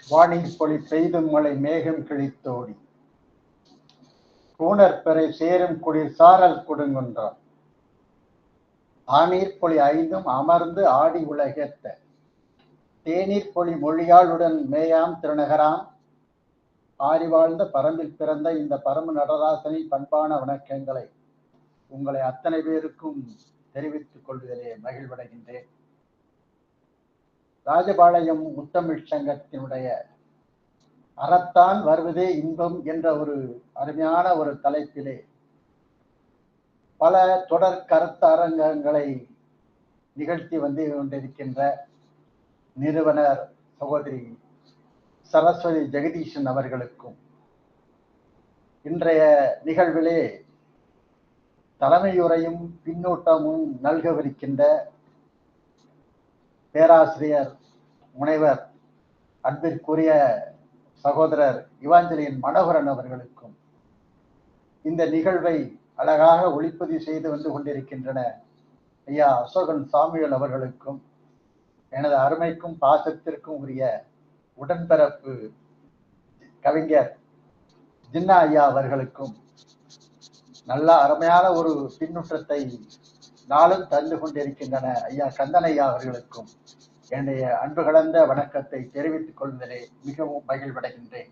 வானில் பொழி பெய்தும் மழை மேகம் கிழித்தோடி கூணற்பெறை சேரும் குளிர் சாரல் கொடுங்குன்றான் ஆநீர் பொழி ஐந்தும் அமர்ந்து ஆடி உலகேத்த தேநீர் பொழி மொழியாளுடன் மேயாம் திருநகராம் ஆரி வாழ்ந்த பரம்பில் பிறந்த இந்த பரம நடராசனின் பண்பான வணக்கங்களை உங்களை அத்தனை பேருக்கும் தெரிவித்துக் கொள்வதிலே மகிழ்வடைகின்றேன். ராஜபாளையம் முத்தமிழ் சங்கத்தினுடைய அறத்தான் வருவதே இன்பம் என்ற ஒரு அருமையான ஒரு தலைப்பிலே பல தொடர் கருத்து அரங்கங்களை நிகழ்த்தி வந்து கொண்டிருக்கின்ற நிறுவனர் சகோதரி சரஸ்வதி ஜெகதீஷன் அவர்களுக்கும் இன்றைய நிகழ்விலே தலைமையுரையும் பின்னூட்டமும் நல்கவிருக்கின்ற பேராசிரியர் முனைவர் அன்பிற்குரிய சகோதரர் இவாஞ்சலியின் மனோகரன் அவர்களுக்கும் இந்த நிகழ்வை அழகாக ஒளிப்பதிவு செய்து வந்து கொண்டிருக்கின்றன ஐயா அசோகன் சாமுவேல் அவர்களுக்கும் எனது அருமைக்கும் பாசத்திற்கும் உரிய உடன்பிறப்பு கவிஞர் ஜின்னா ஐயா அவர்களுக்கும் நல்ல அருமையான ஒரு பின்னூட்டத்தை நாளும் தந்து கொண்டிருக்கின்றன ஐயா கந்தன் ஐயா அவர்களுக்கும் என்னுடைய அன்பு கலந்த வணக்கத்தை தெரிவித்துக் கொள்வதிலே மிகவும் மகிழ்வடைகின்றேன்.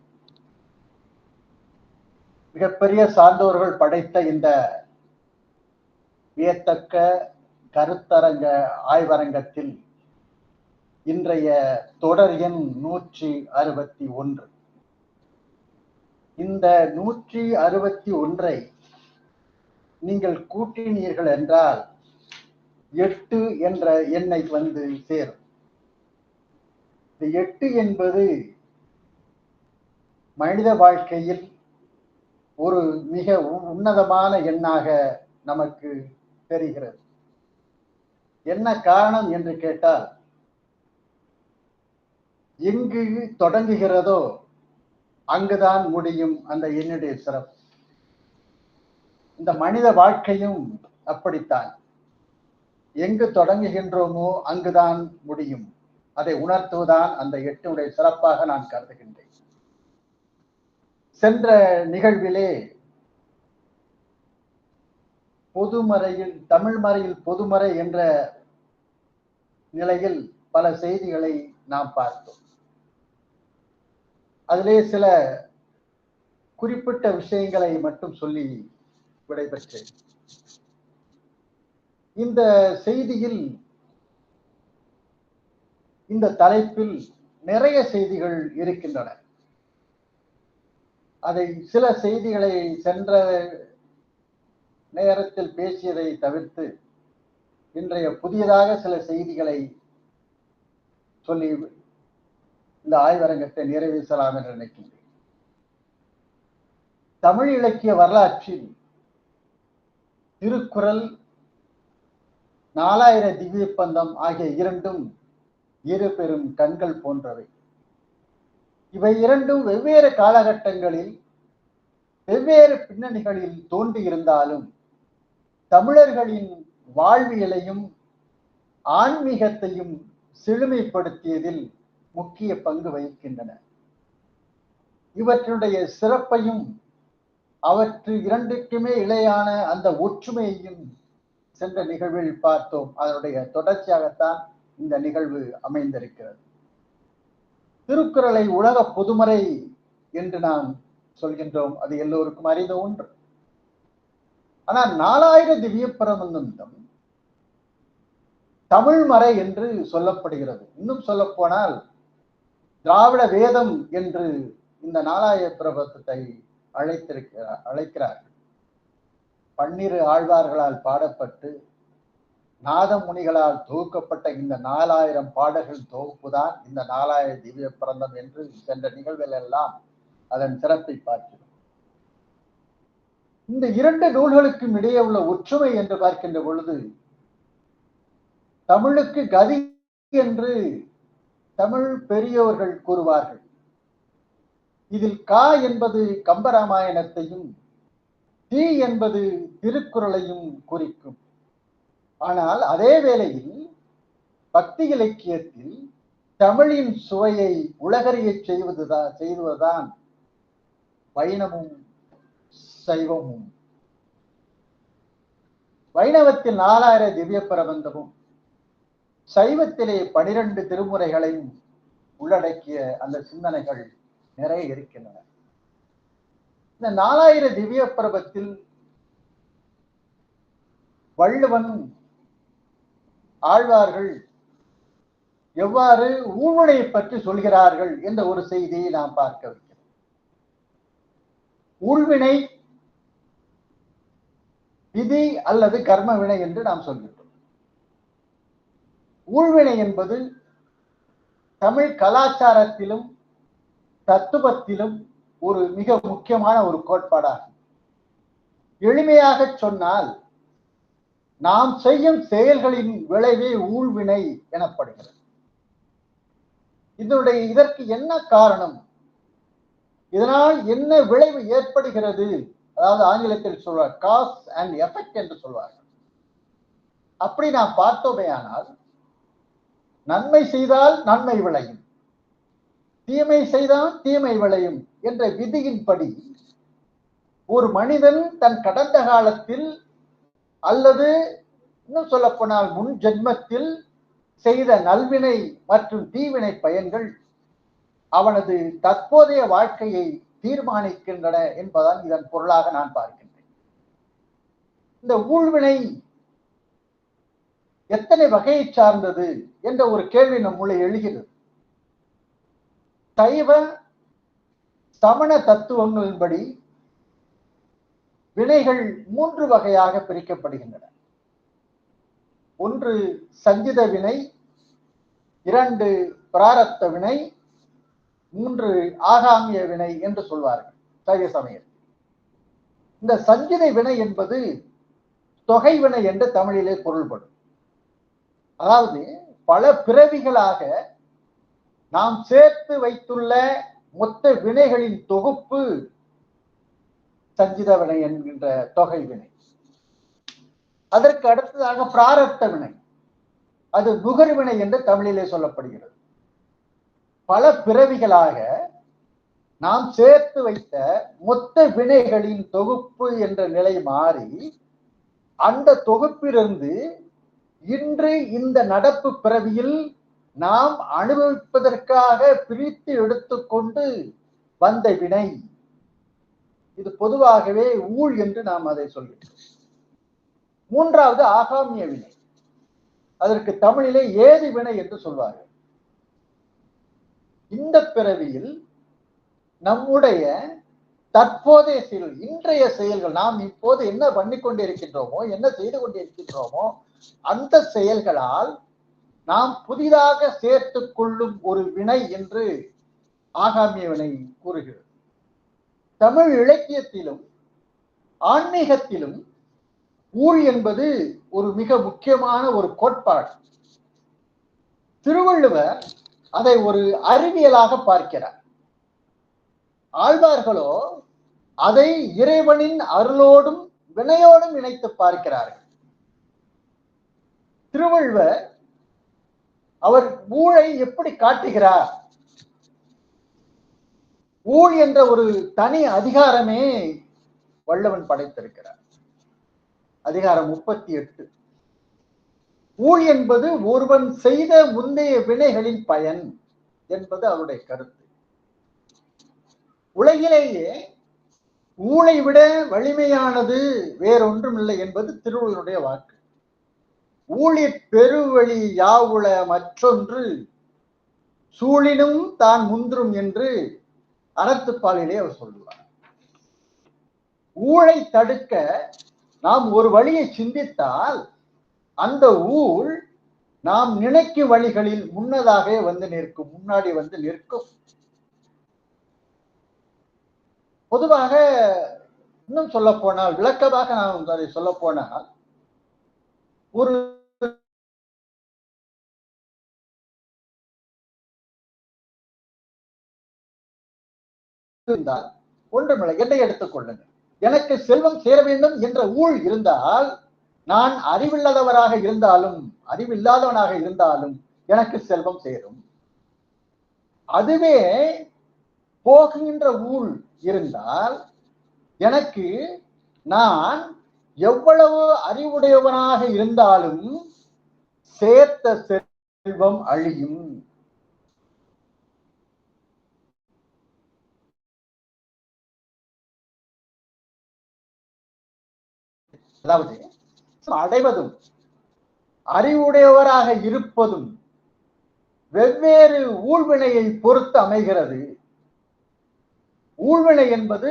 மிகப்பெரிய சான்றோர்கள் படைத்த இந்த வியத்தக்க கருத்தரங்க ஆய்வரங்கத்தில் இன்றைய தொடர் எண் 161. இந்த 161 நீங்கள் கூட்டினீர்கள் என்றால் 8 என்ற எண்ணை வந்து சேரும். இந்த 8 என்பது மனித வாழ்க்கையில் ஒரு மிக உன்னதமான எண்ணாக நமக்கு தெரிகிறது. என்ன காரணம் என்று கேட்டால், எங்கு தொடங்குகிறதோ அங்குதான் முடியும் அந்த எண்ணுடைய சிறப்பு. இந்த மனித வாழ்க்கையும் அப்படித்தான். எங்கு தொடங்குகின்றோமோ அங்குதான் முடியும். அதை உணர்த்துவதுதான் அந்த 8 சிறப்பாக நான் கருதுகின்றேன். சென்ற நிகழ்விலே பொதுமறையில் தமிழ்மறையில் பொதுமறை என்ற நிலையில் பல செய்திகளை நாம் பார்த்தோம். அதிலே சில குறிப்பிட்ட விஷயங்களை மட்டும் சொல்லி விடைபெற்றேன். இந்த செய்தியில் இந்த தலைப்பில் நிறைய செய்திகள் இருக்கின்றன. அதை சில செய்திகளை சென்ற நேரத்தில் பேசியதை தவிர்த்து இன்றைய புதியதாக சில செய்திகளை சொல்லி இந்த ஆய்வரங்கத்தை நிறைவேற்றலாம் என்று நினைக்கின்றேன். தமிழ் இலக்கிய வரலாற்றில் திருக்குறள், 4000 திவ்ய பந்தம் ஆகிய இரண்டும் இரு பெரும் கண்கள் போன்றவை. இவை இரண்டும் வெவ்வேறு காலகட்டங்களில் வெவ்வேறு பின்னணிகளில் தோன்றியிருந்தாலும் தமிழர்களின் வாழ்வியலையும் ஆன்மீகத்தையும் செழுமைப்படுத்தியதில் முக்கிய பங்கு வகிக்கின்றன. இவற்றுடைய சிறப்பையும் அவற்று இரண்டுக்குமே இணையான அந்த ஒற்றுமையையும் சென்ற நிகழ்வில் பார்த்தோம். அதனுடைய தொடர்ச்சியாகத்தான் இந்த நிகழ்வு அமைந்திருக்கிறது. திருக்குறளை உலக பொதுமறை என்று நாம் சொல்கின்றோம். அது எல்லோருக்கும் அறிந்த ஒன்று. ஆனால் 4000 திவ்ய பிரபந்தம் தமிழ் மறை என்று சொல்லப்படுகிறது. இன்னும் சொல்ல போனால் திராவிட வேதம் என்று இந்த 4000 பிரபந்தத்தை அழைக்கிறார்கள். 12 ஆழ்வார்களால் பாடப்பட்டு நாதமுனிகளால் தொகுக்கப்பட்ட இந்த 4000 பாடல்கள் தொகுப்புதான் இந்த 4000 திவ்ய பிரபந்தம் என்று சென்ற நிகழ்வில் எல்லாம் அதன் சிறப்பை பார்க்கிறோம். இந்த 2 நூல்களுக்கும் இடையே உள்ள ஒற்றுமை என்று பார்க்கின்ற பொழுது, தமிழுக்கு கதி என்று தமிழ் பெரியோர்கள் கூறுவார்கள். இதில் கா என்பது கம்பராமாயணத்தையும் தி என்பது திருக்குறளையும் குறிக்கும். ஆனால் அதே வேளையில் பக்தி இலக்கியத்தில் தமிழின் சுவையை உலகறிய செய்வதுதான் வைணமும் சைவமும். வைணவத்தில் 4000 திவ்ய பிரபந்தமும் சைவத்திலே 12 திருமுறைகளையும் உள்ளடக்கிய அந்த சிந்தனைகள் நிறைய இருக்கின்றன. இந்த 4000 திவ்ய பிரபத்தில் வள்ளுவன் ஆழ்வார்கள் எவ்வாறு ஊழ்வினையை பற்றி சொல்கிறார்கள் என்ற ஒரு செய்தியை நாம் பார்க்க வைக்கிறோம். ஊழ்வினை விதி அல்லது கர்ம வினை என்று நாம் சொல்கின்றோம். ஊழ்வினை என்பது தமிழ் கலாச்சாரத்திலும் தத்துவத்திலும் ஒரு மிக முக்கியமான ஒரு கோட்பாடாகும். எளிமையாக சொன்னால் நாம் செய்யும் செயல்களின் விளைவே ஊழ்வினை எனப்படுகிறது. இதற்கு என்ன காரணம், இதனால் என்ன விளைவு ஏற்படுகிறது, அதாவது ஆங்கிலத்தில் சொல்வார் காஸ் அண்ட் எஃபெக்ட் என்று சொல்வார்கள். அப்படி நாம் பார்த்தோமே ஆனால் நன்மை செய்தால் நன்மை விளையும், தீமை செய்தால் தீமை விளையும் என்ற விதியின்படி ஒரு மனிதன் தன் கடந்த காலத்தில் அல்லது இன்னும் சொல்ல போனால் முன் ஜென்மத்தில் செய்த நல்வினை மற்றும் தீவினை பயன்கள் அவனது தற்போதைய வாழ்க்கையை தீர்மானிக்கின்றன என்பதான் இதன் பொருளாக நான் பார்க்கின்றேன். இந்த ஊழ்வினை எத்தனை வகையை சார்ந்தது என்ற ஒரு கேள்வி நம்முள்ளே எழுகிறது. சைவ சமண தத்துவங்களின்படி வினைகள் 3 வகையாக பிரிக்கப்படுகின்றன. ஒன்று சஞ்சித வினை, 2 பிராரப்த வினை, 3 ஆகாமிய வினை என்று சொல்வார்கள் சைவ சமயம். இந்த சஞ்சித வினை என்பது தொகை வினை என்று தமிழிலே பொருள்படும். அதாவது பல பிறவிகளாக நாம் சேர்த்து வைத்துள்ள மொத்த வினைகளின் தொகுப்பு சஞ்சித வினை என்கின்ற தொகை வினை. அதற்கு அடுத்ததாக பிராரப்த வினை, அது நுகர்வினை என்று தமிழிலே சொல்லப்படுகிறது. பல பிறவிகளாக நாம் சேர்த்து வைத்த மொத்த வினைகளின் தொகுப்பு என்ற நிலை மாறி அந்த தொகுப்பிலிருந்து இன்று இந்த நடப்பு பிறவியில் நாம் அனுபவிப்பதற்காக பிரித்து எடுத்துக்கொண்டு வந்த வினை, இது பொதுவாகவே ஊழ் என்று நாம் அதை சொல்கிறோம். 3வது ஆகாமிய வினை, அதற்கு தமிழிலே ஏது வினை என்று சொல்வார்கள். இந்த பிறவியில் நம்முடைய தற்போதைய செயல், இன்றைய செயல்கள், நாம் இப்போது என்ன பண்ணி கொண்டிருக்கின்றோமோ, என்ன செய்து கொண்டிருக்கின்றோமோ, அந்த செயல்களால் நாம் புதிதாக சேர்த்துக் கொள்ளும் ஒரு வினை என்று ஆகாமிய வினை கூறுகிறது. தமிழ் இலக்கியத்திலும் ஆன்மீகத்திலும் ஊழ் என்பது ஒரு மிக முக்கியமான ஒரு கோட்பாடு. திருவள்ளுவர் அதை ஒரு அறிவியலாக பார்க்கிறார். ஆழ்வார்களோ அதை இறைவனின் அருளோடும் வினையோடும் இணைத்து பார்க்கிறார்கள். திருவள்ளுவர் அவர் ஊழை எப்படி காட்டுகிறார்? ஊழ் என்ற ஒரு தனி அதிகாரமே வள்ளுவன் படைத்திருக்கிறார். அதிகாரம் 38. ஊழ் என்பது ஒருவன் செய்த முந்தைய வினைகளின் பயன் என்பது அவருடைய கருத்து. உலகிலேயே ஊழை விட வலிமையானது வேறொன்றும் இல்லை என்பது திருவள்ளுவருடைய வாக்கு. ஊழிற் பெருவழி யாவுள மற்றொன்று சூழினும் தான் முன்றும் என்று அறத்துப்பாலிலே அவர் சொல்லுவார். ஊழை தடுக்க நாம் ஒரு வழியை சிந்தித்தால் அந்த ஊழ் நாம் நினைக்கும் வழிகளில் முன்னதாக வந்து நிற்கும், முன்னாடி வந்து நிற்கும். பொதுவாக இன்னும் சொல்ல போனால், விளக்கமாக நாம் அதை சொல்ல போனால், ஒரு இருந்தால் ஒன்றுமில்லை, என்னை எடுத்துக் கொள்ளுங்கள். எனக்கு செல்வம் சேர வேண்டும் என்ற ஊழ் இருந்தால், நான் அறிவில்லாதவராக இருந்தாலும் அறிவில்லாதவனாக இருந்தாலும் எனக்கு செல்வம் சேரும். அதுவே போகின்ற ஊழ் இருந்தால் எனக்கு நான் எவ்வளவு அறிவுடையவனாக இருந்தாலும் சேர்த்த செல்வம் அழியும். அதாவது அடைவதும் அறிவுடையவராக இருப்பதும் வெவ்வேறு ஊழ்வினையை பொறுத்து அமைகிறது. ஊழ்வினை என்பது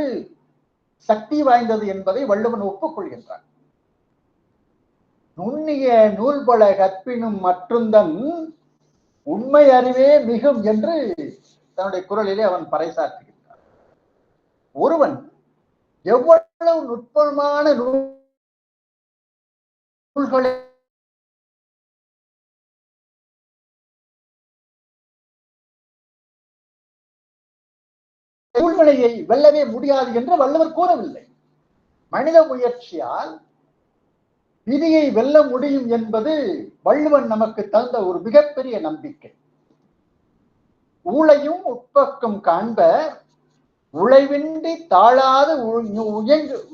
சக்தி வாய்ந்தது என்பதை வள்ளுவன் ஒப்புக்கொள்கின்றான். நுண்ணிய நூல்பல கற்பினும் மற்றுந்தன் உண்மை அறிவே மிகும் என்று தன்னுடைய குரலிலே அவன் பறைசாற்றுகின்றான். ஒருவன் எவ்வளவு நுட்பமான நூல்களை ஊழ்வினையை வெல்லவே முடியாது என்று வள்ளுவர் கூறவில்லை. மனித முயற்சியால் விதியை வெல்ல முடியும் என்பது வள்ளுவன் நமக்கு தந்த ஒரு மிகப்பெரிய நம்பிக்கை. ஊழையும் உட்பக்கம் காண்ப உழைவின்றி தாழாது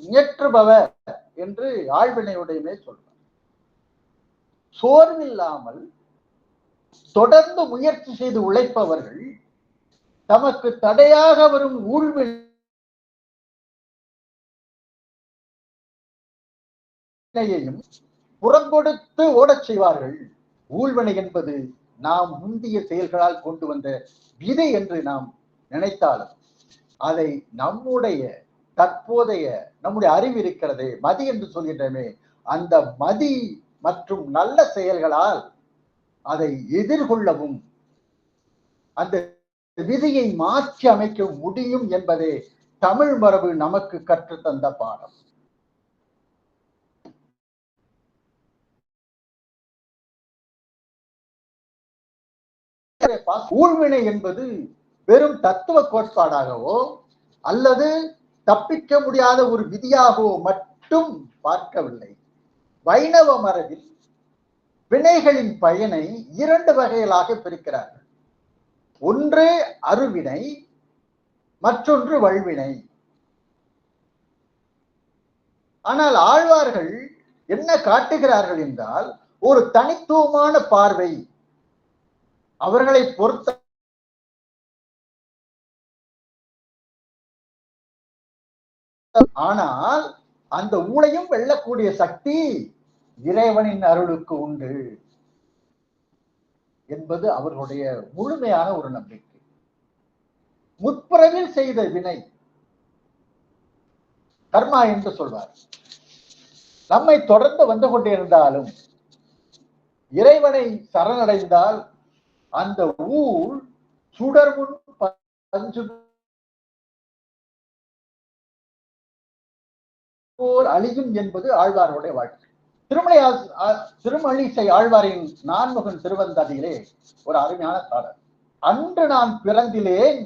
உயற்றுபவர் என்று ஆழ்வினையுடையமே சொல்றார். சோர்வில்லாமல் தொடர்ந்து முயற்சி செய்து உழைப்பவர்கள் தமக்கு தடையாக வரும் ஊழ்வினையையும் புறங்கொடுத்து ஓடச் செய்வார்கள். ஊழ்வினை என்பது நாம் முந்திய செயல்களால் கொண்டு வந்த விதை என்று நாம் நினைத்தாலும் அதை நம்முடைய தற்போதைய நம்முடைய அறிவு இருக்கிறதே மதி என்று சொல்கின்றமே, அந்த மதி மற்றும் நல்ல செயல்களால் அதை எதிர்கொள்ளவும் அந்த விதியை மாற்றி அமைக்க முடியும் என்பதே தமிழ் மரபு நமக்கு கற்றுத்தந்த பாடம். ஊழ்வினை என்பது வெறும் தத்துவ கோட்பாடாகவோ அல்லது தப்பிக்க முடியாத ஒரு விதியாகவோ மட்டும் பார்க்கவில்லை. வைணவ மரபில் வினைகளின் பயனை 2 வகைகளாக பிரிக்கிறார்கள். ஒன்று அருவினை, மற்றொன்று வல்வினை. ஆனால் ஆழ்வார்கள் என்ன காட்டுகிறார்கள் என்றால் ஒரு தனித்துவமான பார்வை. அவர்களை பொறுத்த ஆனால் அந்த ஊழையும் வெல்லக்கூடிய சக்தி இறைவனின் அருளுக்கு உண்டு என்பது அவர்களுடைய முழுமையான ஒரு நம்பிக்கை. முற்பிறவில் செய்த வினை கர்மா என்று சொல்வார். நம்மை தொடர்ந்து வந்து கொண்டிருந்தாலும் இறைவனை சரணடைந்தால் அந்த ஊழ் சுடர்முன் பஞ்சு அழியும் என்பது ஆழ்வாருடைய வாழ்க்கை. திருமழிசை ஆழ்வாரின் நான்முகன் திருவந்தாதியிலே ஒரு அருமையான பாடல். அன்று நான் பிறந்திலேன்,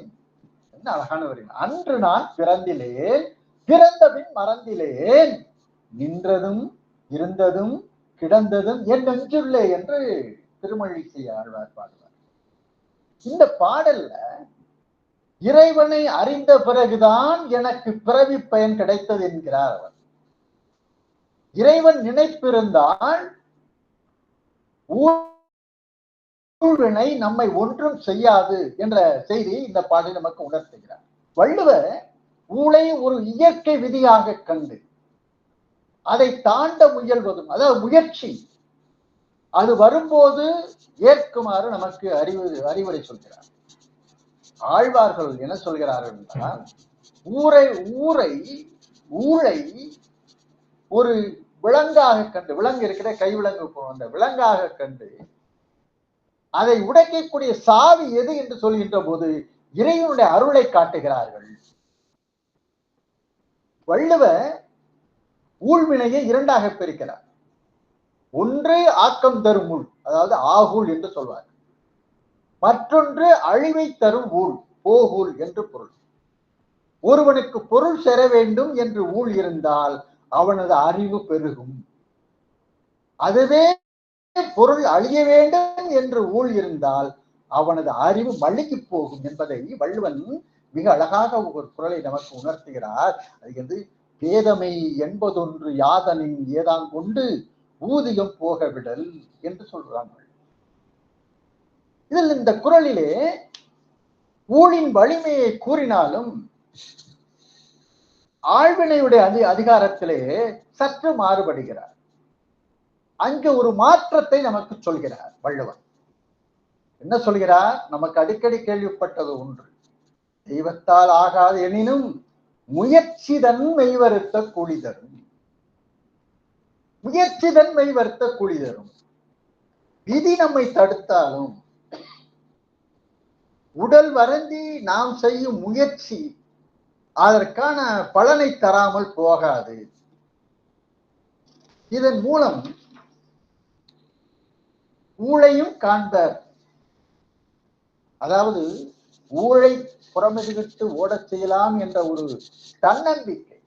என்ன அழகான வரி. அன்று நான் பிறந்திலேன், பிறந்தபின் மறந்திலேன், நின்றதும் இருந்ததும் கிடந்ததும் என் நெஞ்சுள்ளே என்று திருமழிசை ஆழ்வார் பாடுவார். இந்த பாடல்ல இறைவனை அறிந்த பிறகுதான் எனக்கு பிறவி பயன் கிடைத்தது என்கிறார் அவர். இறைவன் நினைப்பிருந்தால் ஊழ்வினை நம்மை ஒன்றும் செய்யாது என்ற செய்தியை இந்த பாடல் நமக்கு உணர்த்துகிறார். வள்ளுவர் ஊழை ஒரு இயற்கை விதியாக கண்டு அதை தாண்ட முயல்வதும், அதாவது முயற்சி, அது வரும்போது ஏற்குமாறு நமக்கு அறிவுரை சொல்கிறார். ஆழ்வார்கள் என்ன சொல்கிறார்கள் என்றால் ஊழை ஒரு விலங்காக கண்டு, விலங்கு இருக்கிற கைவிலங்கு அந்த விலங்காக கண்டு அதை உடைக்கக்கூடிய சாவி எது என்று சொல்கின்ற போது இறைவனுடைய அருளை காட்டுகிறார்கள். வள்ளுவர் ஊழ்வினையை 2ஆக பிரிக்கிறார். ஒன்று ஆக்கம் தரும் ஊழ், அதாவது ஆகூழ் என்று சொல்வார். மற்றொன்று அழிவை தரும் ஊழ், போகூழ் என்று பொருள். ஒருவனுக்கு பொருள் சேர வேண்டும் என்று ஊழ் இருந்தால் அவனது அறிவு பெருகும். அதுவே பொருள் அழிய வேண்டும் என்று ஊழ் இருந்தால் அவனது அறிவு மழுங்கி போகும் என்பதை வள்ளுவன் மிக அழகாக ஒரு குறளை நமக்கு உணர்த்துகிறார். அது வந்து பேதமை என்பதொன்று யாதனின் ஏதான் கொண்டு ஊதியம் போக விடல் என்று சொல்றாங்க. இதில் இந்த குறளிலே ஊழின் வலிமையை கூறினாலும் ஆழ்வினையுடைய அதிகாரத்திலே சற்று மாறுபடுகிறார். அங்கு ஒரு மாற்றத்தை நமக்கு சொல்கிறார் வள்ளுவன். என்ன சொல்கிறார்? நமக்கு அடிக்கடி கேள்விப்பட்டது ஒன்று, தெய்வத்தால் ஆகாது எனினும் முயற்சிதன் மெய்வருத்த கூலி தரும். முயற்சிதன் மெய்வருத்த கூலி தரும். விதி நம்மை தடுத்தாலும் உடல் வருந்தி நாம் செய்யும் முயற்சி அதற்கான பலனை தராமல் போகாது. இதன் மூலம் ஊழையும் காண்பர். அதாவது ஊழை புறமெதுகிட்டு ஓடச் செய்யலாம் என்ற ஒரு தன்னம்பிக்கை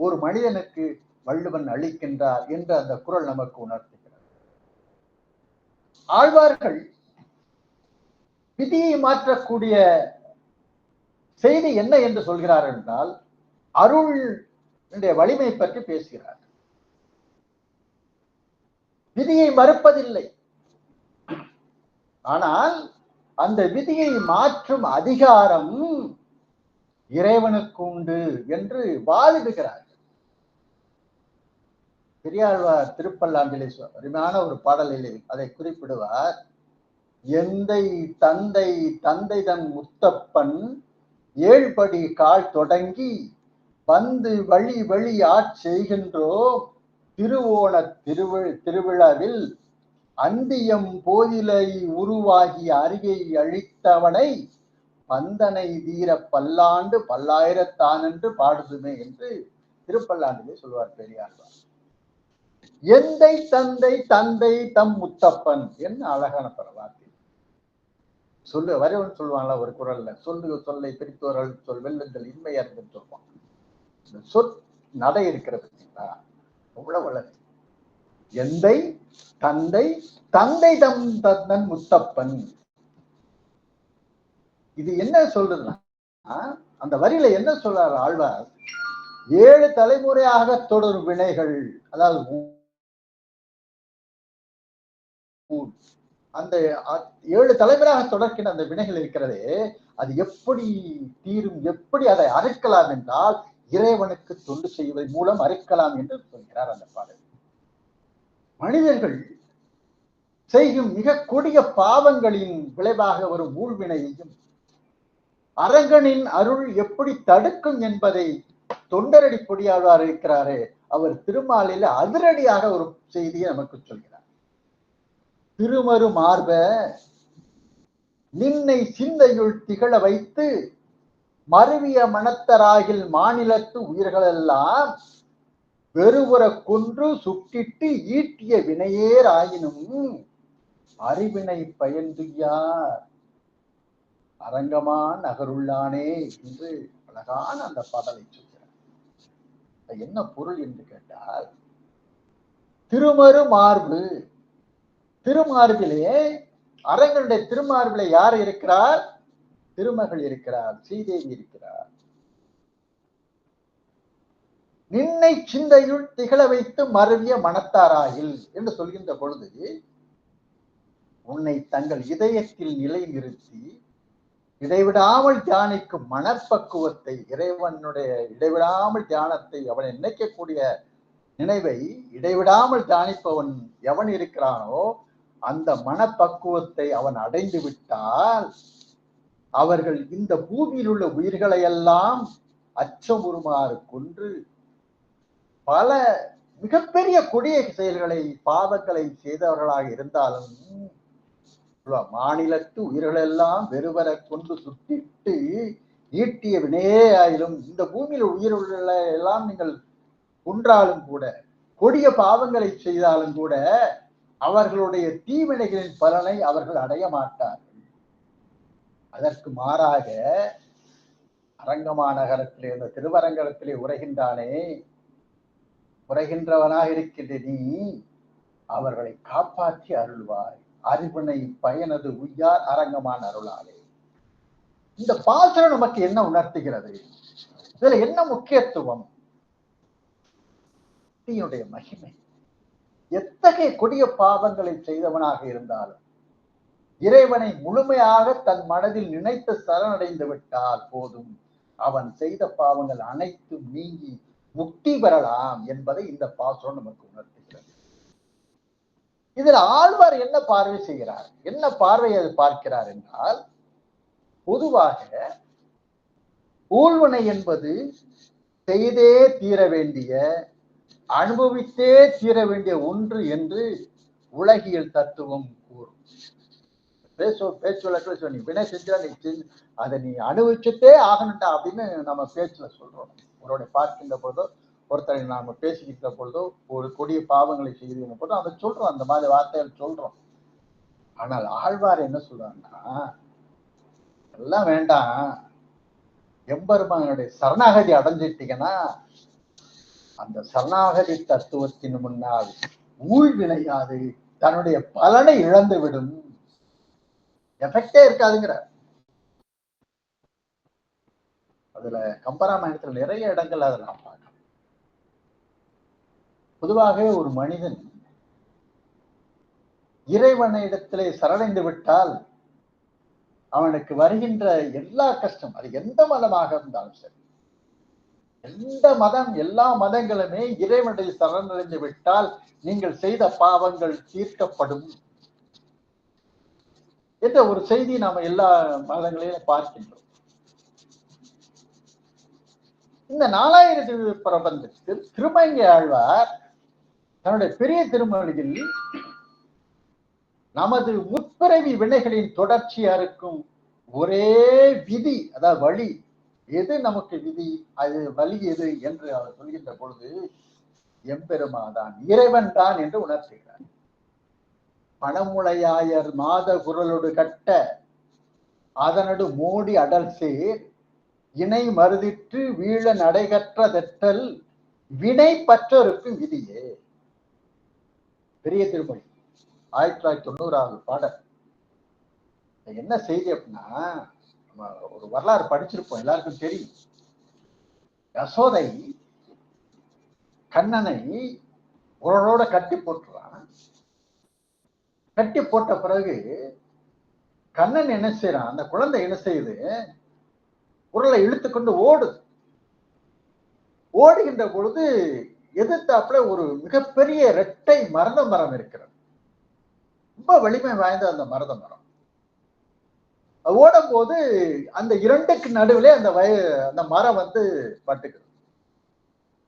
ஒரு மனிதனுக்கு வள்ளுவன் அளிக்கின்றார் என்று அந்த குறள் நமக்கு உணர்த்துகிறது. ஆழ்வார்கள் விதியை மாற்றக்கூடிய செய்தி என்ன என்று சொல்கிறார் என்றால், அருள் வலிமை பற்றி பேசுகிறார். விதியை மறுப்பதில்லை, ஆனால் அந்த விதியை மாற்றும் அதிகாரம் இறைவனுக்கு உண்டு என்று வாதிடுகிறார். பெரியாழ்வார் திருப்பல்லாண்டிலே அருமையான ஒரு பாடலிலே அதை குறிப்பிடுவார். எந்தை தந்தை தந்தை தன் முத்தப்பன் ஏழ்படி கால் தொடங்கி வந்து வழி வழி ஆட்செய்கின்றோம் திருவோண திருவிழாவில் அந்தியம் போதிலை உருவாகி அருகை அழித்தவனை பந்தனை தீர பல்லாண்டு பல்லாயிரத்தான் என்று பாடுதுமே என்று திருப்பல்லாண்டிலே சொல்வார் பெரியாழ்வார். எந்தை தந்தை தந்தை தம் முத்தப்பன் என்ன அழகான பரவாயில்லை சொல்லு. வரைவன் சொல்லுவாங்களா ஒரு குரல்ல, சொல்லு சொல்லை பிரித்தோர்கள் சொல் வெல்லுங்கள் இன்மை அறிந்து சொல்லுவான். இந்த சொற் நடை இருக்கிறது அவ்வளவு அழகு. எந்தை தந்தை தந்தை தம் தந்தன் முத்தப்பன். இது என்ன சொல்றதுன்னா, அந்த வரியில என்ன சொல்றாரு ஆழ்வார்? 7 தலைமுறையாக தொடரும் வினைகள், அதாவது அந்த 7 தலைமுறையாக தொடர்கின்ற அந்த வினைகள் இருக்கிறதே, அது எப்படி தீரும், எப்படி அதை அறுக்கலாம் என்றால் இறைவனுக்கு தொண்டு செய்வதன் மூலம் அறுக்கலாம் என்று சொல்கிறார் அந்த பாடல். மனிதர்கள் செய்யும் மிக கொடிய பாவங்களின் விளைவாக வரும் ஊழ்வினையையும் அரங்கனின் அருள் எப்படி தடுக்கும் என்பதை தொண்டரடி பொடியாழ்வார் இருக்கிறாரே, அவர் திருமாலில அதிரடியாக ஒரு செய்தியை நமக்கு சொல்கிறார். திருமரு மார்ப நின்னை சிந்தையுள் திகழ வைத்து மருவிய மனத்தராகில் மாநிலத்து உயிர்களெல்லாம் வெறுபுற கொன்று சுட்டிட்டு ஈட்டிய வினையேர் ஆயினும் அறிவினை பயந்துயார் அரங்கமா நகருள்ளானே என்று அழகான அந்த பாடலை சொல்கிறார். என்ன பொருள் என்று கேட்டால், திருமரு மார்பு, திருமார்பிலே அரங்கனுடைய திருமார்பிலே யார் இருக்கிறார்? திருமகள் இருக்கிறார், ஸ்ரீதேவி இருக்கிறார். நின்னை சிந்தையுள் திகழ வைத்து மருவிய மனத்தாராயில் என்று சொல்கின்ற பொழுது, உன்னை தங்கள் இதயத்தில் நிலை நிறுத்தி இடைவிடாமல் தியானிக்கும் மனப்பக்குவத்தை, இறைவனுடைய இடைவிடாமல் தியானத்தை, அவனை நினைக்கக்கூடிய நினைவை இடைவிடாமல் தியானிப்பவன் எவன் இருக்கிறானோ அந்த மனப்பக்குவத்தை அவன் அடைந்து விட்டால் அவர்கள் இந்த பூமியில் உள்ள உயிர்களை எல்லாம் அச்சமுறுமாறு கொன்று பல மிகப்பெரிய கொடிய செயல்களை பாவங்களை செய்தவர்களாக இருந்தாலும் மாநிலத்து உயிர்களெல்லாம் வெறுவர கொண்டு சுட்டிட்டு ஈட்டிய வினையே ஆயிலும், இந்த பூமியில் உயிர் எல்லாம் நீங்கள் கொன்றாலும் கூட, கொடிய பாவங்களை செய்தாலும் கூட அவர்களுடைய தீவினைகளின் பலனை அவர்கள் அடைய மாட்டார்கள். அதற்கு மாறாக அரங்கமா நகரத்திலே, இந்த திருவரங்கத்திலே உரைகின்றானே, உரைகின்றவனாக இருக்கின்ற நீ அவர்களை காப்பாற்றி அருள்வாய். அறிவினை பயனது உய்யார் அரங்கமான அருளாலே. இந்த பாசுரம் நமக்கு என்ன உணர்த்துகிறது? இதுல என்ன முக்கியத்துவம்? பக்தியினுடைய மகிமை. எத்தகைய கொடிய பாவங்களை செய்தவனாக இருந்தாலும் இறைவனை முழுமையாக தன் மனதில் நினைத்து சரணடைந்து விட்டால் போதும், அவன் செய்த பாவங்கள் அனைத்தும் நீங்கி முக்தி பெறலாம் என்பதை இந்த பாசுரம் நமக்கு உணர்த்துகிறது. இதில் ஆழ்வார் என்ன பார்வை செய்கிறார், என்ன பார்வையை பார்க்கிறார் என்றால், பொதுவாக ஊழ்வினை என்பது செய்தே தீர வேண்டிய, அனுபவித்தே தீர வேண்டிய ஒன்று என்று உலகியல் தத்துவம் கூறும். பேச்சு வழக்கில் சொல்லி வினை செஞ்சா நீ அதை நீ அனுபவிச்சுட்டே ஆகணும்டா அப்படின்னு நம்ம பேச்சுல சொல்றோம். ஒருவனை பார்க்கின்ற பொழுதோ, ஒருத்தரை நாம பேசிக்கிட்ட பொழுதோ, ஒரு கொடிய பாவங்களை செய்கிற பொழுதோ அதை சொல்றோம், அந்த மாதிரி வார்த்தைகள் சொல்றோம். ஆனால் ஆழ்வார் என்ன சொல்றாங்கன்னா, எல்லாம் வேண்டாம், எம்பெருமானுடைய சரணாகதி அடைஞ்சிட்டீங்கன்னா அந்த சரணாகதி தத்துவத்தின் முன்னால் ஊழ்வினையாது தன்னுடைய பலனை இழந்து விடும், எஃபெக்டே இருக்காதுங்கிற. அதுல கம்பராமாயணத்துல நிறைய இடங்கள் அதை நான் பார்க்கிறேன். பொதுவாகவே ஒரு மனிதன் இறைவனிடத்திலே சரணடைந்து விட்டால் அவனுக்கு வருகின்ற எல்லா கஷ்டம், அது எந்த மதமாக இருந்தாலும் சரி, எந்த மதம், எல்லா மதங்களுமே இறைவனை சரணடைந்து விட்டால் நீங்கள் செய்த பாவங்கள் தீர்க்கப்படும் என்ற ஒரு செய்தி நாம எல்லா மதங்களையும் பார்க்கின்றோம். இந்த 4000 பிரபந்தத்தில் திருமங்கை ஆழ்வார் தன்னுடைய பெரிய திருமொழியில் நமது முற்பிறவி வினைகளின் தொடர்ச்சியா இருக்கும் ஒரே விதி, அதாவது வழி எது, நமக்கு விதி அது வழி எது என்று அவர் சொல்கின்ற பொழுது எம்பெருமாதான், இறைவன் தான் என்று உணர்த்துகிறார். பணமுளையாயர் மாத குரலோடு கட்ட அதனடு மோடி அடல் சேர் இணை மருதிற்று வீழ நடைகற்றதெற்றல் வினை பற்றோருக்கு விதியே. பெரிய திருமொழி 1990 பாடல். என்ன செய்தி அப்படின்னா, ஒரு வரலாறு படிச்சிருப்போம், எல்லாருக்கும் தெரியும். யசோதை கண்ணனை உரலோட கட்டி போட்டுறான். கட்டி போட்ட பிறகு கண்ணன் என்ன செய்யறான், அந்த குழந்தை என்ன செய்யுது, உரலை இழுத்துக்கொண்டு ஓடுது. ஓடுகின்ற பொழுது எதிர்த்தாப்புல ஒரு மிகப்பெரிய இரட்டை மருத மரம் இருக்கிறது, ரொம்ப வலிமை வாய்ந்த அந்த மருத மரம். ஓடும் போது அந்த இரண்டுக்கு நடுவிலே அந்த மரம் வந்து பட்டுக்கிறது.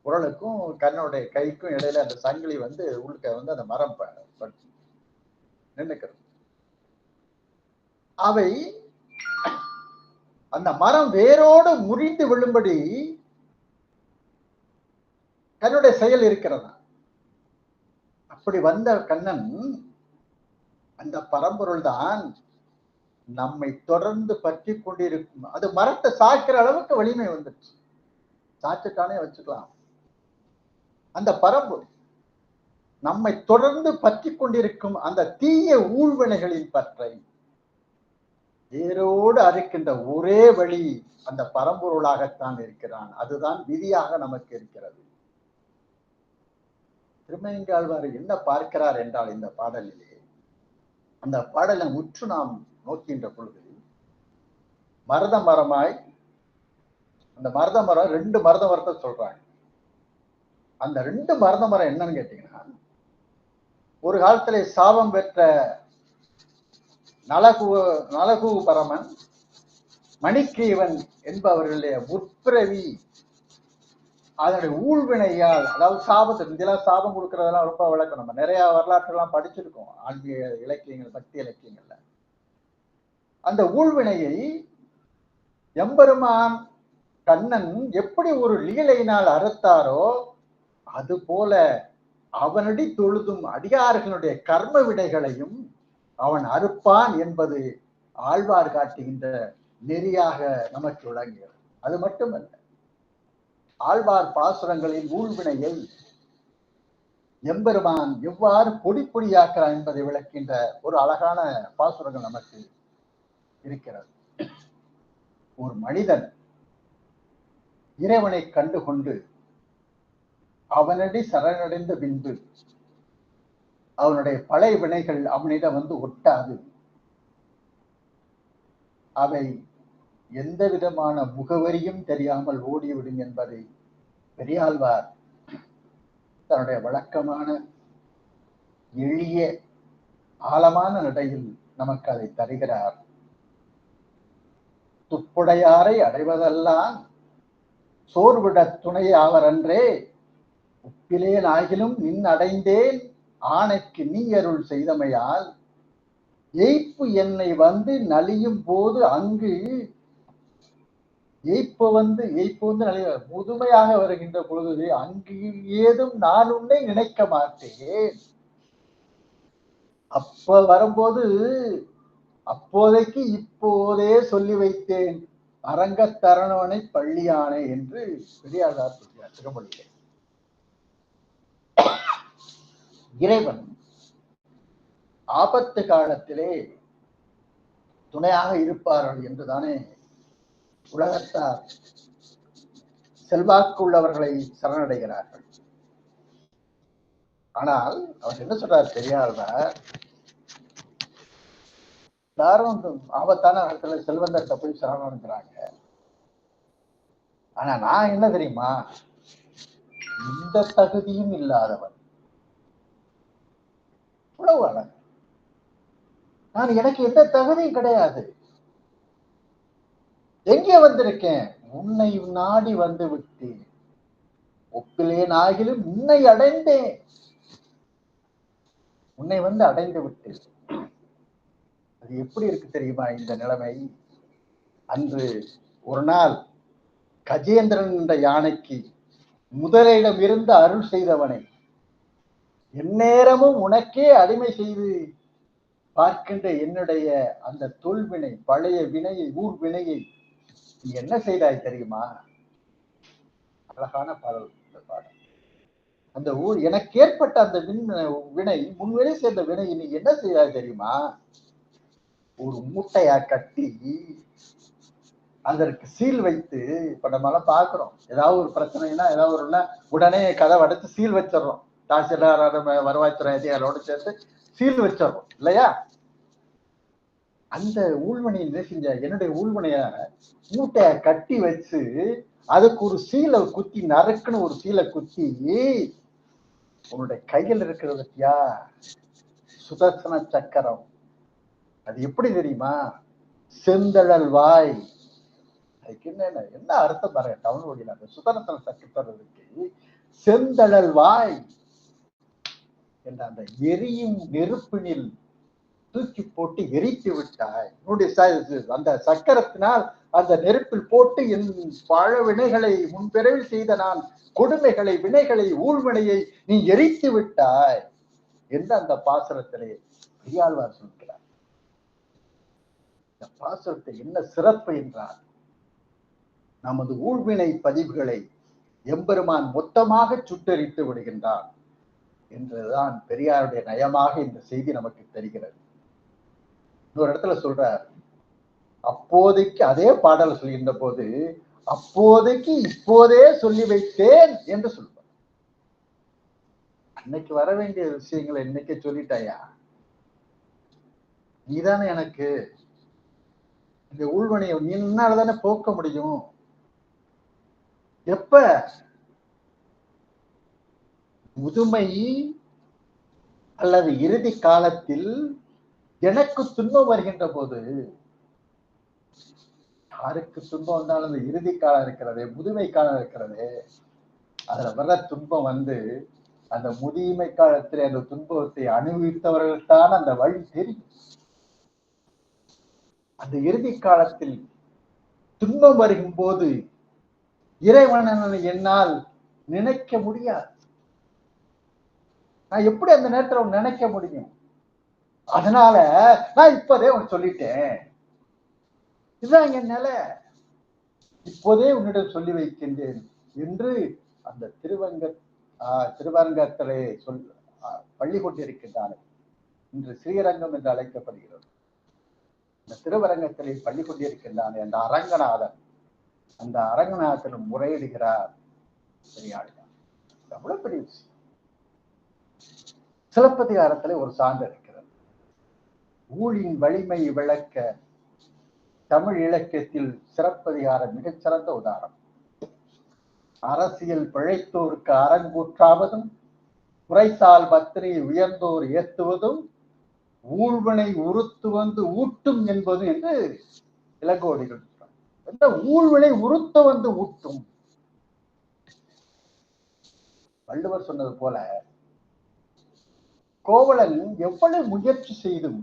உரலுக்கும் கண்ணனுடைய கைக்கும் இடையில அந்த சங்கிலி வந்து உள்ள வந்து அந்த மரம் பட்டு நின்னுக்கிறது. அவை அந்த மரம் வேரோடு முறிந்து விழும்படி கண்ணனுடைய செயல் இருக்கிறதா. அப்படி வந்த கண்ணன், அந்த பரம்பொருள் தான் நம்மை தொடர்ந்து பற்றி கொண்டிருக்கும். அது மரத்தை சாய்க்கிற அளவுக்கு வலிமை வந்துருச்சு, சாய்ச்சிட்டானே வச்சுக்கலாம். அந்த பரம்பொருள் நம்மை தொடர்ந்து பற்றி கொண்டிருக்கும் அந்த தீய ஊழ்வினைகளின் பற்றை வேரோடு அறுக்கின்ற ஒரே வழி அந்த பரம்பொருளாகத்தான் இருக்கிறான். அதுதான் விதியாக நமக்கு இருக்கிறது. திருமங்கையாழ்வார் என்ன பார்க்கிறார் என்றால், இந்த பாடலிலே, அந்த பாடலை உற்று நாம் நோக்கின்ற பொழுது, மருத மரமாய் அந்த மருத மரம் 2 மருத மரத்தை சொல்றாங்க. அந்த 2 மருத மரம் என்னன்னு கேட்டீங்கன்னா, ஒரு காலத்திலே சாபம் பெற்ற நலகு பரமன் மணிக்கிரீவன் என்பவர்களுடைய முற்பிறவி அதனுடைய ஊழ்வினையால், அதாவது சாபத்தை, இதெல்லாம் சாபம் கொடுக்கறதெல்லாம் ரொம்ப வழக்கம். நம்ம நிறைய வரலாற்றுலாம் படிச்சிருக்கோம் ஆன்மீக இலக்கியங்கள், பக்தி இலக்கியங்கள்ல. அந்த ஊழ்வினையை எம்பெருமான் கண்ணன் எப்படி ஒரு லீலையினால் அறுத்தாரோ, அது போல அவனடி தொழுதும் அடியார்களுடைய கர்ம வினைகளையும் அவன் அறுப்பான் என்பது ஆழ்வார் காட்டுகின்ற நெறியாக நமக்கு விளங்குகிறது. அது மட்டுமல்ல, ஆழ்வார் பாசுரங்களில் ஊழ்வினையை எம்பெருமான் எவ்வாறு பொடி பொடியாக்கிறான் என்பதை விளக்கின்ற ஒரு அழகான பாசுரங்கள் நமக்கு இருக்கிறது. ஒரு மனிதன் இறைவனை கண்டுகொண்டு அவனடி சரணடைந்த பின்பு அவனுடைய பழைய வினைகள் அவனிடம் வந்து ஒட்டாது. அவை எந்த விதமான முகவரியும் தெரியாமல் ஓடிவிடும் என்பதை பெரியாழ்வார் தன்னுடைய வழக்கமான எளிய ஆழமான நடையில் நமக்கு அதை தருகிறார். துப்புடையாரை அடைவதெல்லாம் சோர்விட துணையாவரன்றே, உப்பிலேன் ஆகிலும் நின் அடைந்தேன் ஆணைக்கு நீ அருள் செய்தமையால், எய்ப்பு என்னை வந்து நலியும் போது அங்கு எய்ப்பு வந்து நலிய முதுமையாக வருகின்ற பொழுது அங்கு ஏதும் நான் உன்னை நினைக்க மாட்டேன். அப்ப வரும்போது அப்போதைக்கு இப்போதே சொல்லி வைத்தேன் அரங்கத்தரணவனை பள்ளியானே என்று பெரியாழ்வார் சொல்கிறார் திருமொழியிலே. இறைவன் ஆபத்து காலத்திலே துணையாக இருப்பார்கள் என்றுதானே உலகத்தார் செல்வாக்கு உள்ளவர்களை சரணடைகிறார்கள். ஆனால் அவர் என்ன சொல்றார் பெரியாழ்வார், எல்லாரும் ஆபத்தான இடத்துல செல்வந்தர்கிட்ட போய் சரணடைகிறாங்க. ஆனா நான் என்ன தெரியுமா, இந்த தகுதியும் இல்லாதவன். இவ்வளவு அழகு. நான் எனக்கு எந்த தகுதியும் கிடையாது. எங்கே வந்திருக்கேன்? உன்னை நாடி வந்து விட்டேன். ஒப்பிலேன் ஆகிலும் உன்னை அடைந்தேன். உன்னை வந்து அடைந்து விட்டேன். அது எப்படி இருக்கு தெரியுமா இந்த நிலைமை? அன்று ஒரு நாள் கஜேந்திரன் என்ற யானைக்கு முதலிடம் இருந்து அருள் செய்தவனை எந்நேரமும் உனக்கே அடிமை செய்து பார்க்கின்ற என்னுடைய அந்த தொல்வினை, பழைய வினையை, ஊர் வினையை நீ என்ன செய்தாய் தெரியுமா? அழகான பாடல் இந்த பாடல். அந்த ஊர் எனக்கு ஏற்பட்ட அந்த வினை, முன்வினை சேர்ந்த வினை நீ என்ன செய்தாய் தெரியுமா? ஒரு மூட்டையா கட்டி அதற்கு சீல் வைத்து, இப்ப நம்ம எல்லாம் பாக்குறோம், ஏதாவது ஒரு பிரச்சனைனா ஏதாவது ஒரு உடனே கதவை அடைத்து சீல் வச்சிடறோம். தாசில்தார் வருவாய்த்துறை அதிகாரியோடு சேர்த்து சீல் வச்சிடறோம் இல்லையா? அந்த ஊழ்வினை என்ன செஞ்ச, என்னுடைய ஊழ்வினைய மூட்டைய கட்டி வச்சு அதுக்கு ஒரு சீலை குத்தி, நறுக்குன்னு ஒரு சீலை குத்தி உன்னுடைய கையில் இருக்கிறது சுதர்சன சக்கரம். அது எப்படி தெரியுமா? செந்தழல் வாய். அதுக்கு என்ன அர்த்தம் பாருங்க தமிழ் மொழியில. அந்த சுதர்சன சக்கரத்துக்கு செந்தழல் வாய் என்ற அந்த எரியும் நெருப்பினில் தூக்கி போட்டு எரித்து விட்டாய். அந்த சக்கரத்தினால் அந்த நெருப்பில் போட்டு என் பல வினைகளை, முன்பிறவில் செய்த நான் கொடுமைகளை, வினைகளை, ஊழ்வினையை நீ எரித்து விட்டாய் என்று அந்த பாசுரத்திலே பெரியாழ்வார் சொல்கிறார். இந்த பாசுரத்தை என்ன சிறப்பு என்றால், நமது ஊழ்வினை பதிவுகளை எம்பெருமான் மொத்தமாக சுட்டரித்து விடுகின்றான் என்றுதான் பெரியாருடைய நயமாக இந்த செய்தி நமக்கு தெரிகிறது. இன்னொரு இடத்துல சொல்றார், அப்போதைக்கு அதே பாடல் சொல்கின்ற போது அப்போதைக்கு இப்போதே சொல்லி வைத்தேன் என்று சொல்வார். அன்னைக்கு வர வேண்டிய விஷயங்களை இன்னைக்கே சொல்லிட்டாயா? நீதானே எனக்கு இந்த ஊழ்வனையை நீனாலதானே போக்க முடியும். எப்ப? முதுமை அல்லது இறுதி காலத்தில் எனக்கு துன்பம் வருகின்ற போது. யாருக்கு துன்பம் வந்தாலும் அந்த இறுதி காலம் இருக்கிறது, முதுமை காலம் இருக்கிறது, அதுல வர்ற துன்பம் வந்து அந்த முதுமை காலத்தில் அந்த துன்பத்தை அனுபவித்தவர்களுக்கான அந்த வழி தெரியும். அந்த இறுதி காலத்தில் துன்பம் வருகும் போது இறைவனை என்னால் நினைக்க முடியாது. நான் எப்படி அந்த நேரத்தில் நினைக்க முடியும்? அதனால நான் இப்போதே உனக்கு சொல்லிட்டேன், இதுதான் என் நிலை, இப்போதே உன்னிடம் சொல்லி வைக்கின்றேன் என்று அந்த திருவங்க திருவரங்கத்திலே பள்ளி கொண்டிருக்கின்றானே, இன்று ஸ்ரீரங்கம் என்று அழைக்கப்படுகிறது. இந்த திருவரங்கத்திலே பள்ளி கொண்டிருக்கின்றானே அந்த அரங்கநாதன், அந்த அரங்கநாதனும் முறையிடுகிறார் பெரியாழ்வார். எவ்வளவு பெரிய விஷயம். சிலப்பதிகாரத்திலே ஒரு சான்று இருக்கிறது. ஊழின் வலிமை விளக்க தமிழ் இலக்கியத்தில் சிறப்பதிகாரம் மிகச்சிறந்த உதாரணம். அரசியல் பிழைத்தோருக்கு அரங்கூற்றாவதும், குறைத்தால் பத்திரை உயர்ந்தோர் ஏத்துவதும், ஊழ்வினை உறுத்து வந்து ஊட்டும் என்பது என்று இளங்கோடிகள் ஊழ்வினை உறுத்த வந்து ஊட்டும். வள்ளுவர் சொன்னது போல கோவலன் எவ்வளவு முயற்சி செய்தும்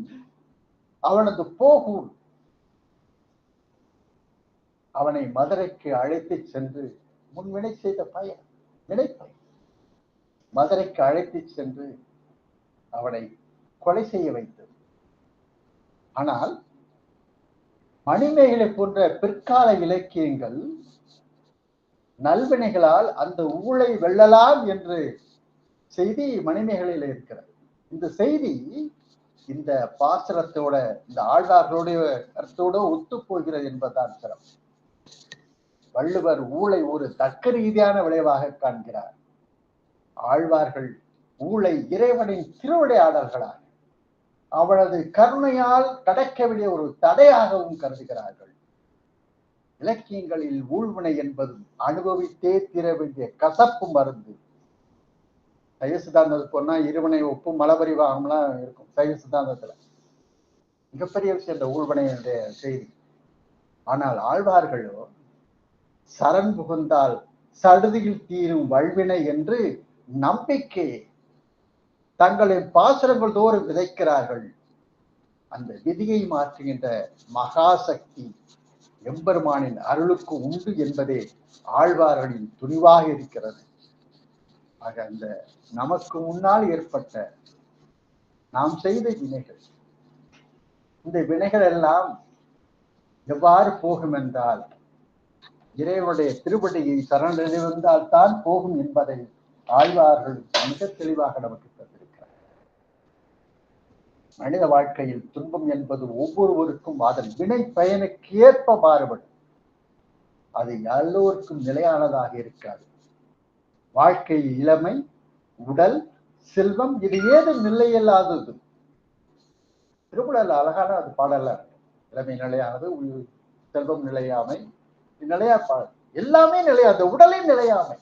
அவனது போகூர் அவனை மதுரைக்கு அழைத்து சென்று முன்வினை செய்த பயன் நினைப்பை மதுரைக்கு அழைத்து சென்று அவனை கொலை செய்ய வைத்தது. ஆனால் மணிமேகலை போன்ற பிற்கால இலக்கியங்கள் நல்வினைகளால் அந்த ஊழை வெல்லலாம் என்று செய்தி மணிமேகலையில் இருக்கிறது. இந்த செய்தி இந்த பாசுரத்தோட, இந்த ஆழ்வார்களுடைய கருத்தோட ஒத்து போகிறது என்பதுதான் சிறப்பு. வள்ளுவர் ஊழை ஒரு தர்க்க ரீதியான விளைவாக காண்கிறார். ஆழ்வார்கள் ஊழை இறைவனின் திருவிளையாடல்களாக, அவளது கருணையால் கடக்க வேண்டிய ஒரு தடையாகவும் கருதுகிறார்கள். இலக்கியங்களில் ஊழ்வினை என்பது அனுபவித்தே தீர வேண்டிய கசப்பு மருந்து. சைவ சித்தாந்தத்துக்கு போனா இருவினை ஒப்பும் மலபரிவாகம்லாம் இருக்கும். சைவ சித்தாந்தத்துல மிகப்பெரிய விஷயம் இந்த ஊழ்வினையுடைய செய்தி. ஆனால் ஆழ்வார்களோ சரண் புகுந்தால் சடுதியில் தீரும் வல்வினை என்று நம்பிக்கை தங்களின் பாசுரங்கள் தோறும் விதைக்கிறார்கள். அந்த விதியை மாற்றுகின்ற மகாசக்தி எம்பெருமானின் அருளுக்கு உண்டு என்பதே ஆழ்வார்களின் துணிவாக இருக்கிறது. ஆக அந்த நமக்கு முன்னால் ஏற்பட்ட நாம் செய்த வினைகள், இந்த வினைகள் எல்லாம் எவ்வாறு போகும் என்றால் இறைவனுடைய திருப்படியை சரணடைந்தால் தான் போகும் என்பதை ஆழ்வார்கள் மிக தெளிவாக நமக்கு தந்திருக்கிறார். மனித வாழ்க்கையில் துன்பம் என்பது ஒவ்வொருவருக்கும் அதன் வினை பயனுக்கு ஏற்ப மாறுபடும். அது எல்லோருக்கும் நிலையானதாக இருக்காது. வாழ்க்கை இளமை, உடல், செல்வம் இது ஏதும் நிலையில்லாதது. திருக்குறள் அழகான அது பாடல இருக்கு. இளமை நிலையானது, செல்வம் நிலையாமை, நிலையா பாடல் எல்லாமே நிலையாது. உடலின் நிலையாமை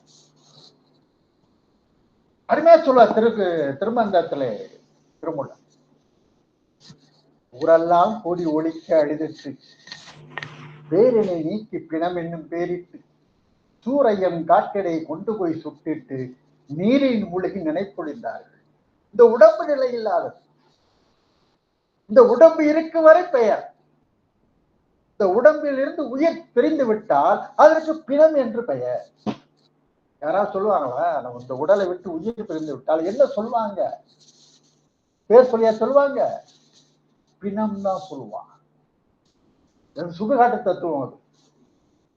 அருமையா சொல்ல திருமந்தத்திலே திருமூலர் ஊரெல்லாம் கூடி ஒழிக்க அழிதிட்டு பேரினை நீக்கி பிணம் என்னும் பேரிட்டு சூரையன் காட்டிடை கொண்டு போய் சுட்டிட்டு நீரின் மூழ்கி நினைப்பொழிந்தார்கள். இந்த உடம்பு நிலை இல்லாதது. இந்த உடம்பு இருக்கு வரை பெயர். இந்த உடம்பில் இருந்து உயிர் பிரிந்து விட்டால் அதற்கு பிணம் என்று பெயர். யாராவது சொல்லுவாங்களா? நம்ம இந்த உடலை விட்டு உயிர் பிரிந்து விட்டால் என்ன சொல்லுவாங்க? பேர் சொல்லியா சொல்லுவாங்க? பிணம் தான் சொல்லுவாங்க. சுடுகாட்டு தத்துவம் அது.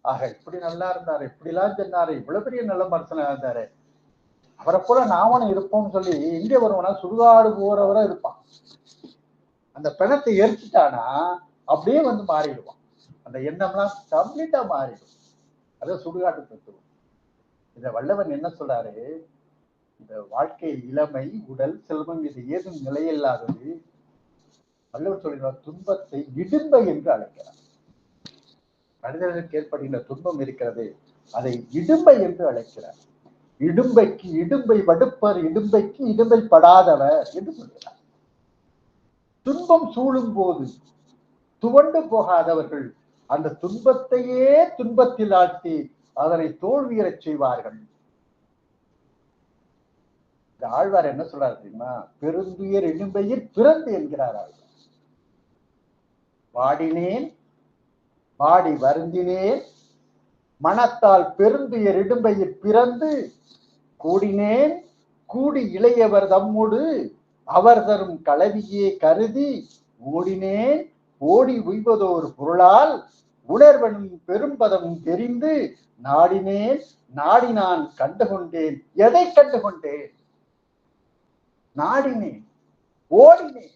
ஆக இப்படி நல்லா இருந்தாரு, இப்படிலாம் சொன்னாரு, இவ்வளவு பெரிய நல்ல மனுஷனா இருந்தாரு, அவரை போல நாமனும் இருப்போம்னு சொல்லி எங்க வருவானா சுடுகாடு போறவரை இருப்பான். அந்த பிணத்தை எரிச்சுட்டானா அப்படியே வந்து மாறிடுவான். அந்த எண்ணம்லாம் கம்ப்ளீட்டா மாறிடும். அதான் சுடுகாட்டு தத்துவம். இத வல்லவன் என்ன சொல்றாரு? இந்த வாழ்க்கை இளமை, உடல், செல்வம் இது ஏதும் நிலையில்லாதது. வல்லவர் சொல்கிறார் துன்பத்தை இடும்பை என்று அழைக்கிறார். மனிதர்களுக்கு ஏற்படுகின்ற துன்பம் இருக்கிறது, அதை இடும்பை என்று அழைக்கிறார். இடும்பைக்கு இடும்பை வடுப்பர், இடும்பைக்கு இடும்பை படாதவர் என்று சொல்கிறார். துன்பம் சூழும் போது துவண்டு போகாதவர்கள் அந்த துன்பத்தையே துன்பத்தில் ஆழ்த்தி அதனை தோல்வியறச் செய்வார்கள். இந்த ஆழ்வார் என்ன சொல்றாரு தெரியுமா? பெருந்துயர் இடும்பையில் பிறந்து என்கிறார் ஆழ்வார். வாடினேன் வாடி வருந்தினேன் மனத்தால் பெருந்துயர் இடும்பையில் பிறந்து கூடினேன் கூடி இளையவர் தம்மோடு அவர் தரும் கலவியே கருதி ஓடினேன் ஓடி உய்வதோர் பொருளால் உணர்வனும் பெரும்பதமும் தெரிந்து நாடினேன் நாடி நான் கண்டுகொண்டேன். எதை கண்டுகொண்டேன்? நாடினேன், ஓடினேன்.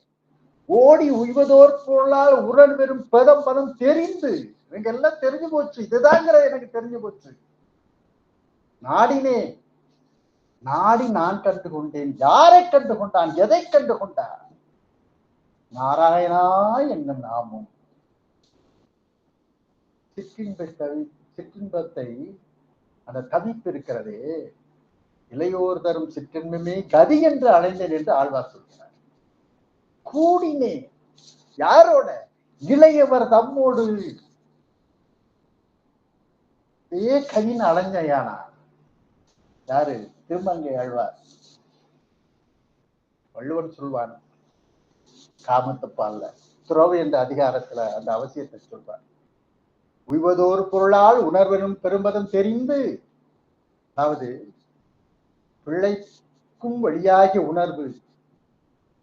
ஓடி உய்வதோர் பொருளால் உடன் பெறும் பதம் பதம் தெரிந்து, எனக்கு எல்லாம் தெரிஞ்சு போச்சு. இதுதாங்கிற எனக்கு தெரிஞ்சு போச்சு. நாடினேன், நாடி நான் கண்டு கொண்டேன். யாரை கண்டு கொண்டான்? எதை கண்டு கொண்டான்? நாராயணா என்ன நாமும். சிற்றின்பத்தை அந்த தவிப்பு இருக்கிறதே, இளையோர் தரும் சிற்றின்பமே கதி என்று அடைந்தேன் என்று ஆழ்வார் சொல்கிறார். கூடினேன் யாரோட? இளையவர் தம்மோடு. கதின்னு அலைஞ்சையானா யாரு? திருமங்கை ஆழ்வார். வள்ளுவன் சொல்வான் காமத்தப்பால்ல துறவு என்ற அதிகாரத்துல அந்த அவசியத்தை சொல்வார். உய்வதோர் பொருளால் உணர்வெனும் பெரும்பதும் தெரிந்து, அதாவது பிள்ளைக்கும் வழியாகிய உணர்வு,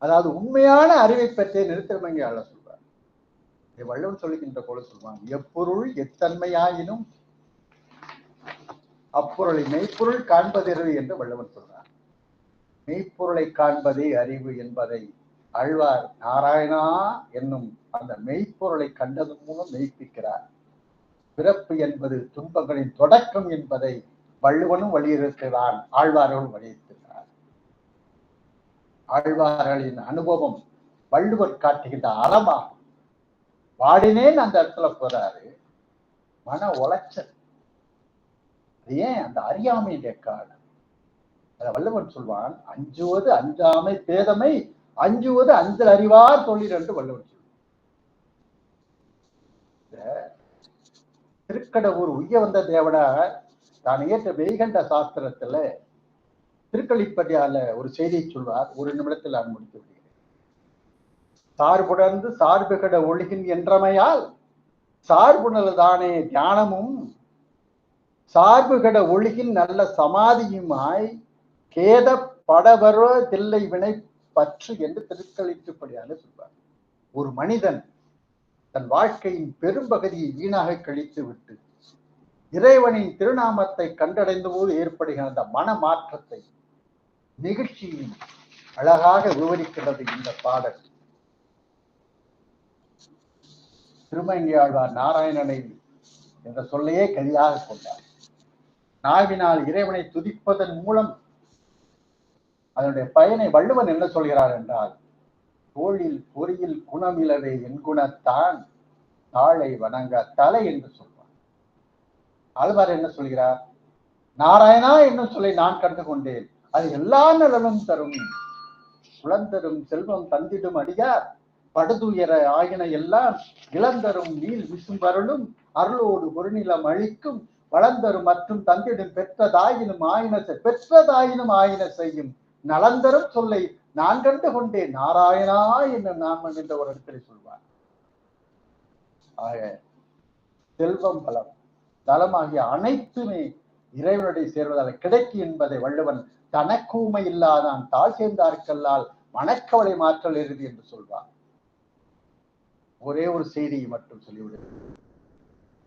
அதாவது உண்மையான அறிவை பற்றிய நிறுத்தமங்கை ஆள சொல்வார். வள்ளுவன் சொல்லுகின்ற போல சொல்வான், எப்பொருள் எத்தன்மையாயினும் அப்பொருளை மெய்ப்பொருள் காண்பதறிவு என்று வள்ளுவன் சொல்றார். மெய்ப்பொருளை காண்பதே அறிவு என்பதை ஆழ்வார் நாராயணா என்னும் அந்த மெய்ப்பொருளை கண்டதன் மூலம் மெய்ப்பிக்கிறார். பிறப்பு என்பது துன்பங்களின் தொடக்கம் என்பதை வள்ளுவனும் வலியுறுத்துகிறான், ஆழ்வார்களும் வலியுறுத்துகிறார். ஆழ்வார்களின் அனுபவம் வள்ளுவர் காட்டுகின்ற அறமா. வாடினேன் அந்த இடத்துல போறாரு, மன உளைச்சல். ஏன்? அந்த அறியாமையுடைய காரணம். அத வள்ளுவன் சொல்வான், அஞ்சுவது அஞ்சாமை பேதமை, அஞ்சுவது அஞ்சல் அறிவார் தொழில் என்று வள்ளுவன் சொல்வான். திருக்கடவுர் உய்ய வந்த தேவனார் தான் இயற்ற மெய்கண்ட சாஸ்திரத்துல திருக்களிப்படியால ஒரு செய்தியை சொல்வார். ஒரு நிமிடத்தில் நான் முடித்து விடுகிறேன். சார்புணர்ந்து சார்புகட ஒழுகின் என்றமையால் சார்புணல் தானே தியானமும் சார்புகட ஒழுகின் நல்ல சமாதியுமாய் கேத படவரோ தில்லை வினை பற்று என்று திருக்களிப்புப்படியால சொல்வார். ஒரு மனிதன் தன் வாழ்க்கையின் பெரும்பகுதியை வீணாக கழித்து விட்டு இறைவனின் திருநாமத்தை கண்டடைந்த போது ஏற்படுகிற அந்த மன மாற்றத்தை நிகழ்ச்சியில் அழகாக விவரிக்கிறது இந்த பாடல். திருமங்கையாழ்வார் நாராயணனை என்ற சொல்லையே கதியாக கொண்டார். நாவினால் இறைவனை துதிப்பதன் மூலம் அதனுடைய பயனை வள்ளுவன் என்ன சொல்கிறார் என்றால், தோளில் பொறியில் குணமிலவே என் குணத்தான் தாளை வணங்க தலை என்று சொல்வார். ஆழ்வார் என்ன சொல்கிறார்? நாராயணா என்னும் சொல்லை நான் கண்டு கொண்டேன், அது எல்லா நலனும் தரும், குளந்தரும் செல்வம் தந்திடும் அடியார் படுதுயர ஆகின எல்லாம் இளந்தரும் நீள் விசும்பருளும் அருளோடு பொருநிலம் அழிக்கும் வளர்ந்தரும் மற்றும் தந்திடும் பெற்றதாயினும் ஆயின செய்யும் நலந்தரும் சொல்லை நான் கண்டு கொண்டேன் நாராயணா என்று நான் என்ற ஒரு இடத்துல சொல்வார். ஆக செல்வம் பலம் தலம் ஆகிய அனைத்துமே இறைவனுடைய சேர்வதால் கிடைக்கும் என்பதை வள்ளுவன் தனக்கூமை இல்லாதான் தாழ் சேர்ந்தார்கல்லால் மனக்கவலை மாற்றல் இறுதி என்று சொல்வார். ஒரே ஒரு செய்தியை மட்டும் சொல்லிவிடுகிறேன்.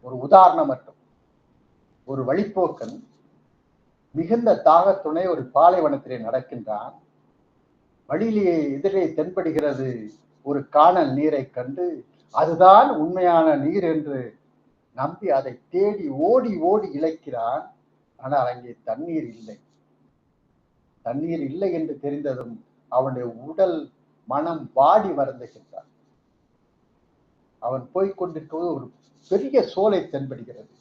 ஒரு உதாரணம் மட்டும். ஒரு வழிப்போக்கன் மிகுந்த தாகத்துணை ஒரு பாலைவனத்திலே நடக்கின்றான். வழியிலேயே எதிரே தென்படுகிறது ஒரு காணல் நீரை கண்டு அதுதான் உண்மையான நீர் என்று நம்பி அதை தேடி ஓடி ஓடி இழைக்கிறான். ஆனால் அங்கே தண்ணீர் இல்லை. தண்ணீர் இல்லை என்று தெரிந்ததும் அவனுடைய உடல் மனம் வாடி வருந்துகின்றான். அவன் போய்கொண்டிருக்கிறது ஒரு பெரிய சோலை தென்படுகிறது.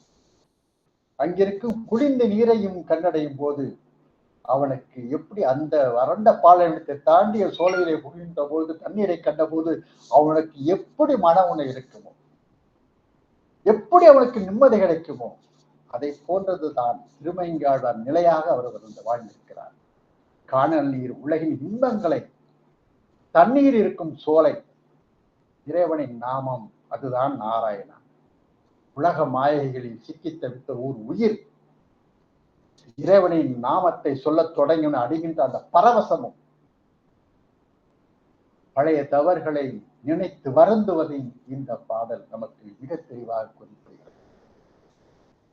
அங்கிருக்கும் குளிர்ந்த நீரையும் கண்டடையும் போது அவனுக்கு எப்படி அந்த வறண்ட பாலைவனத்தை தாண்டிய சோலையிலே புகின்ற போது தண்ணீரை கண்ட போது அவனுக்கு எப்படி மன உணை இருக்குமோ, எப்படி அவனுக்கு நிம்மதி கிடைக்குமோ, அதை போன்றதுதான் திருமங்கையாழ்வார் நிலையாக அவர் வாழ்ந்திருக்கிறார். காணல் நீர் உலகின் இன்பங்களை, தண்ணீர் இருக்கும் சோலை இறைவனின் நாமம், அதுதான் நாராயணா. உலக மாயைகளில் சிக்கி தவித்த ஒரு உயிர் இறைவனின் நாமத்தை சொல்லத் தொடங்கின அடைகின்ற அந்த பரவசமும் பழைய தவறுகளை நினைத்து வருந்துவதின் இந்த பாடல் நமக்கு மிக தெளிவாக குறிப்பிடுகிறது.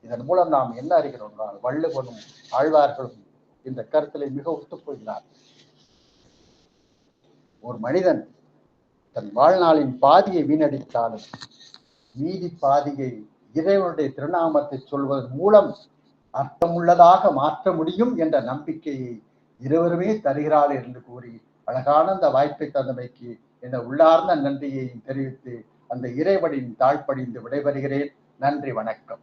இதன் மூலம் நாம் என்ன அறிகிறோம்? வள்ளுவனும் ஆழ்வார்களும் இந்த கருத்திலே மிக ஒத்துப்போகிறார். ஒரு மனிதன் தன் வாழ்நாளின் பாதியை வீணடித்தாலும் மீதி பாதியை இறைவனுடைய திருநாமத்தை சொல்வதன் மூலம் அர்த்தமுள்ளதாக மாற்ற முடியும் என்ற நம்பிக்கையை இருவருமே தருகிறார்கள் என்று கூறி அழகான அந்த வாய்ப்பை தந்தமைக்கு என்ற உள்ளார்ந்த நன்றியை தெரிவித்து அந்த இறைவனின் தாழ்படிந்து விடைபெறுகிறேன். நன்றி, வணக்கம்.